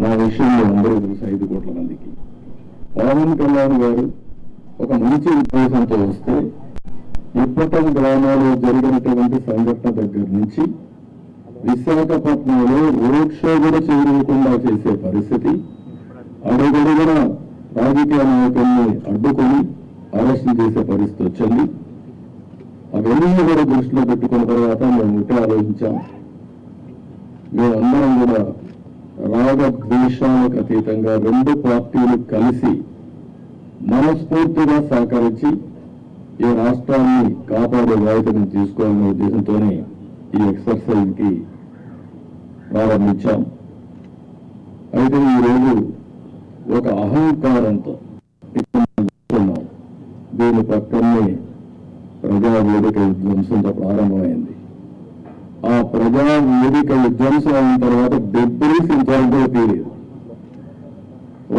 నా విషయంలో అందరూ తెలుసు 5 కోట్ల మందికి. పవన్ కళ్యాణ్ గారు ఒక మంచి ఉద్దేశంతో వస్తే ఇప్పటం గ్రామాల్లో జరిగినటువంటి సంఘటన దగ్గర నుంచి విశాఖపట్నంలో రోడ్ షో కూడా చేయకుండా చేసే పరిస్థితి, అడుగడుగున రాజకీయ నాయకుల్ని అడ్డుకొని అరెస్టు చేసే పరిస్థితి వచ్చింది. అవన్నీ కూడా దృష్టిలో పెట్టుకున్న తర్వాత మేము ఒకటే ఆలోచించాం, మేమందరం కూడా రాగద్వేషాలకు అతీతంగా 2 పార్టీలు కలిసి మనస్ఫూర్తిగా సహకరించి ఈ రాష్ట్రాన్ని కాపాడే బాధ్యతను తీసుకోవాలనే ఉద్దేశంతోనే ఈ ఎక్సర్సైజ్ కి ప్రారంభించాం. అయితే ఈరోజు ఒక అహంకారంతో ఉన్నాం. దీని పక్కనే ప్రజా వేదిక విధ్వంసంతో ప్రారంభమైంది. ఆ ప్రజా వేదిక విధ్వంసం అయిన తర్వాత డెబ్బరీస్ ఇంతవరకు తీరేది.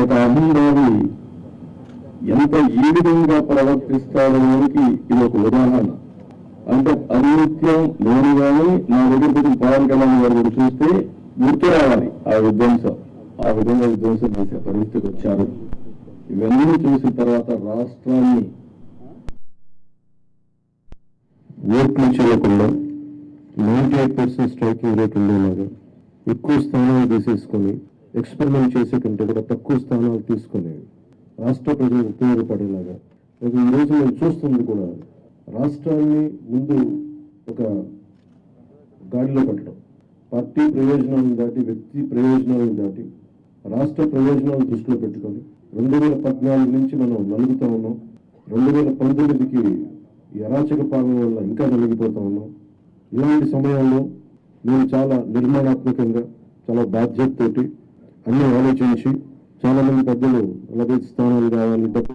ఒక అహంభావి ఎంత ఈ విధంగా ప్రవర్తిస్తాడోనికి ఇది ఒక ఉదాహరణ. అంటే అనిత్యం నేను కానీ నా దగ్గర కొంచెం పవన్ కళ్యాణ్ గారు కూడా చూస్తే గుర్తు రావాలి ఆ విధ్వంసం. ఆ విధంగా విధ్వంసం చేసే పరిస్థితికి వచ్చారు. ఇవన్నీ చూసిన తర్వాత రాష్ట్రాన్ని ఓట్లు చేయకుండా 98% స్ట్రైకింగ్ రేట్ ఉండేలాగా ఎక్కువ స్థానాలు తీసేసుకొని ఎక్స్పెరిమెంట్ చేసే కంటే కూడా తక్కువ స్థానాలు తీసుకొని రాష్ట్ర ప్రజలకు ఉపయోగపడేలాగా ఈరోజు మేము చూస్తుంది కూడా రాష్ట్రాన్ని ముందు ఒక గాడిలో పెట్టడం, పార్టీ ప్రయోజనాలను దాటి వ్యక్తి ప్రయోజనాలను దాటి రాష్ట్ర ప్రయోజనాలను దృష్టిలో పెట్టుకొని 2014 నుంచి మనం నలుగుతా ఉన్నాం. 2019కి ఈ అరాచక పాలన వల్ల ఇంకా నలిగిపోతా ఉన్నాం. ఇలాంటి సమయంలో నేను చాలా నిర్మాణాత్మకంగా చాలా బాధ్యతతోటి అన్ని ఆలోచించి చాలా మంది పెద్దలు 40 స్థానాలు కావాలి, 70